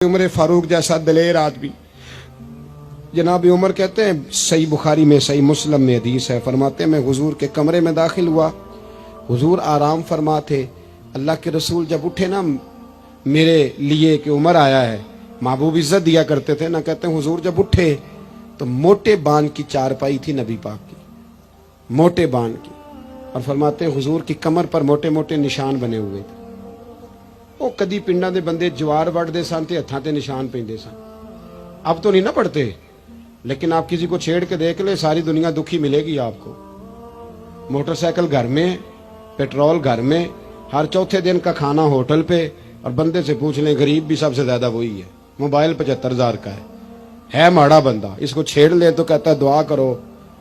उमर फारूक जैसा दलेर आदमी। जनाब उमर कहते हैं, सही बुखारी में सही मुस्लिम में हदीस है, फरमाते हैं मैं हुजूर के कमरे में दाखिल हुआ, हुजूर आराम फरमाते। अल्लाह के रसूल जब उठे ना मेरे लिए कि उमर आया है, महबूब इज्जत दिया करते थे ना, कहते हैं हुजूर जब उठे तो मोटे बान की चारपाई थी नबी पाक की, मोटे बान की, और फरमाते हैं हुजूर की कमर पर मोटे मोटे निशान बने हुए थे। वो कदी पिंडा दे बंदे जवार वढ़ते सन ते हत्थां ते निशान पेंदे सन। अब तो नहीं ना पढ़ते, लेकिन आप किसी को छेड़ के देख ले, सारी दुनिया दुखी मिलेगी आपको। मोटरसाइकिल घर में, पेट्रोल घर में, हर चौथे दिन का खाना होटल पे, और बंदे से पूछ लें गरीब भी सबसे ज्यादा वही है। मोबाइल 75,000 का है माड़ा बंदा, इसको छेड़ ले तो कहता है दुआ करो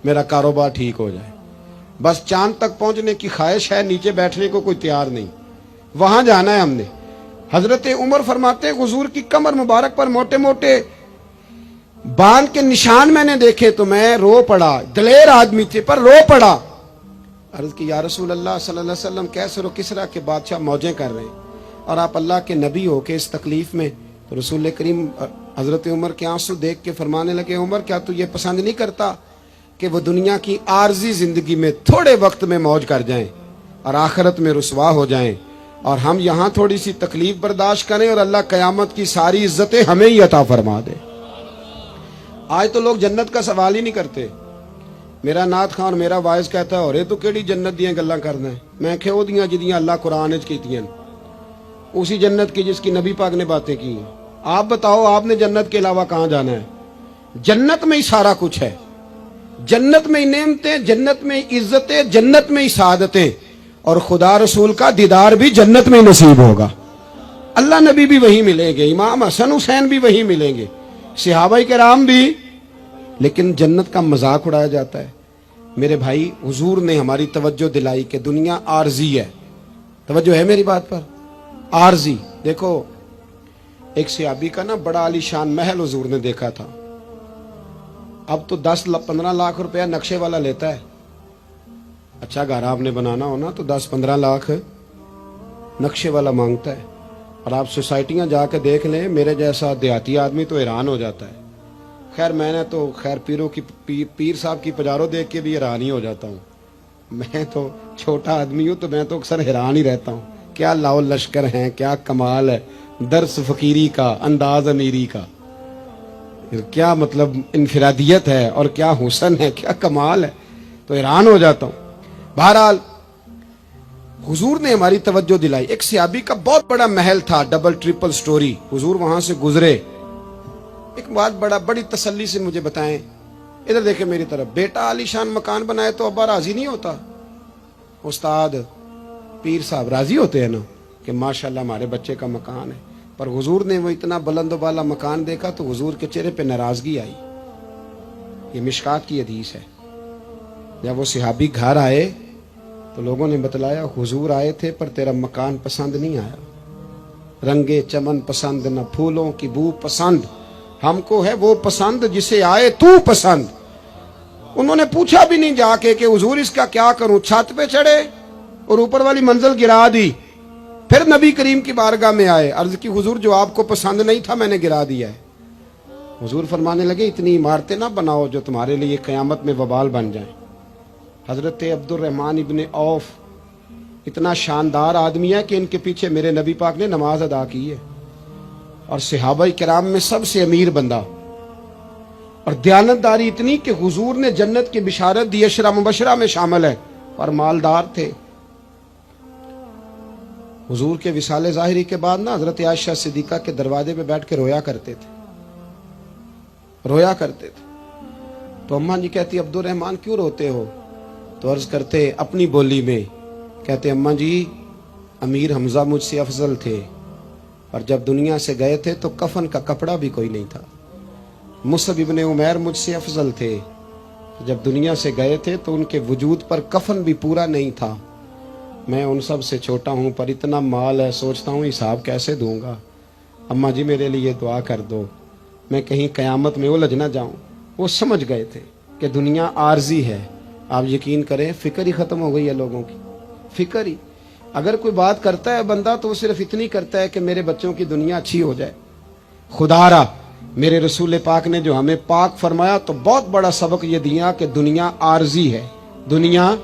मेरा कारोबार ठीक हो जाए। बस चांद तक पहुंचने की ख्वाहिश है, नीचे बैठने को कोई तैयार नहीं, वहां जाना है हमने। हजरत उमर फरमाते हुजूर की कमर मुबारक पर मोटे मोटे बांध के निशान मैंने देखे तो मैं रो पड़ा। दलेर आदमी थे पर रो पड़ा। अर्ज की या रसूल अल्लाह सल्लल्लाहु अलैहि वसल्लम, कैसर व किसरा के बादशाह मौजें कर रहे हैं और आप अल्लाह के नबी हो के इस तकलीफ में। तो रसूल करीम हजरत उमर के आंसू देख के फरमाने लगे, उमर क्या तू ये पसंद नहीं करता कि वो दुनिया की आर्जी जिंदगी में थोड़े वक्त में मौज कर जाएं और आखिरत में रुसवा हो जाएं, और हम यहां थोड़ी सी तकलीफ बर्दाश्त करें और अल्लाह कयामत की सारी इज्जतें हमें ही अता फरमा दे। आज तो लोग जन्नत का सवाल ही नहीं करते। मेरा नाथ खान और मेरा वाइस कहता है, और तो केड़ी जन्नत दियां गल्लां करना है। मैं क्या वो दियां जिदियां अल्लाह कुरान विच कीतियां, उसी जन्नत की जिसकी नबी पाक ने बातें की हैं। आप बताओ आपने जन्नत के अलावा कहां जाना है? जन्नत में ही सारा कुछ है, जन्नत में ही नेमतें, जन्नत में ही इज्जतें, जन्नत में ही सादतें, और खुदा रसूल का दीदार भी जन्नत में नसीब होगा। अल्लाह नबी भी वही मिलेंगे, इमाम हसन हुसैन भी वही मिलेंगे, सहाबाए किराम भी। लेकिन जन्नत का मजाक उड़ाया जाता है। मेरे भाई, हुजूर ने हमारी तवज्जो दिलाई कि दुनिया आरजी है। तवज्जो है मेरी बात पर? आरजी। देखो, एक सहाबी का ना बड़ा आलीशान महल हुजूर ने देखा था। अब तो 10-15 लाख रुपया नक्शे वाला लेता है। अच्छा घर आपने बनाना हो ना तो 10-15 लाख नक्शे वाला मांगता है। और आप सोसाइटियां जाके देख लें, मेरे जैसा देहाती आदमी तो हैरान हो जाता है। खैर मैंने तो पीरों की पीर साहब की पजारों देख के भी हैरान ही हो जाता हूँ। मैं तो छोटा आदमी हूँ तो मैं तो अक्सर हैरान ही रहता हूँ। क्या लाओ लश्कर हैं, क्या कमाल है, दर्स फकीरी का, अंदाज अमीरी का, क्या मतलब इनफिरादियत है और क्या हुसन है, क्या कमाल है, तो हैरान हो जाता हूँ। बहरहाल हुजूर ने हमारी तवज्जो दिलाई। एक सहाबी का बहुत बड़ा महल था, डबल ट्रिपल स्टोरी। हुजूर वहां से गुजरे, एक बात बड़ी तसल्ली से मुझे बताएं, इधर देखे मेरी तरफ। बेटा आलीशान मकान बनाए तो अब्बा राजी नहीं होता? उस्ताद पीर साहब राजी होते हैं ना कि माशाल्लाह हमारे बच्चे का मकान है। पर हुजूर ने वो इतना बुलंद वाला मकान देखा तो हुजूर के चेहरे पे नाराजगी आई। ये मिशकात की हदीस है। जब वो सहाबी घर आए तो लोगों ने बतलाया, हुजूर आए थे पर तेरा मकान पसंद नहीं आया, रंगे चमन पसंद, न फूलों की बू पसंद, हमको है वो पसंद जिसे आए तू पसंद। उन्होंने पूछा भी नहीं जाके कि हुजूर इसका क्या करूं। छत पे चढ़े और ऊपर वाली मंजिल गिरा दी। फिर नबी करीम की बारगाह में आए, अर्ज की हुजूर जो आपको पसंद नहीं था मैंने गिरा दिया है। हुजूर फरमाने लगे, इतनी इमारतें ना बनाओ जो तुम्हारे लिए कयामत में वबाल बन जाए। हजरत अब्दुर्रहमान इब्ने औफ इतना शानदार आदमी है कि इनके पीछे मेरे नबी पाक ने नमाज अदा की है, और सहाबाए किराम में सबसे अमीर बंदा, और दयानतदारी इतनी कि हुजूर ने जन्नत की बिशारत दी, अशरा मुबशरा में शामिल है, और मालदार थे। हुजूर के विसाले ज़ाहिरी के बाद ना हजरत आयशा सिद्दीक़ा के दरवाजे पे बैठ के रोया करते थे। तो अम्मा जी कहती, अब्दुर्रहमान क्यों रोते हो? तो अर्ज करते अपनी बोली में, कहते अम्मा जी अमीर हमजा मुझसे अफजल थे, और जब दुनिया से गए थे तो कफन का कपड़ा भी कोई नहीं था। मुसअब इब्ने उमैर मुझसे अफजल थे, जब दुनिया से गए थे तो उनके वजूद पर कफन भी पूरा नहीं था। मैं उन सब से छोटा हूँ पर इतना माल है, सोचता हूँ हिसाब कैसे दूंगा। अम्मा जी मेरे लिए दुआ कर दो, मैं कहीं कयामत में उलझ ना जाऊं। वो समझ गए थे कि दुनिया आर्जी है। आप यकीन करें, फिक्र ही खत्म हो गई है लोगों की, फिक्र ही। अगर कोई बात करता है बंदा तो वो सिर्फ इतनी करता है कि मेरे बच्चों की दुनिया अच्छी हो जाए, خدارا میرے رسول پاک نے جو ہمیں پاک فرمایا تو بہت بڑا سبق یہ دیا کہ دنیا عارضی ہے، دنیا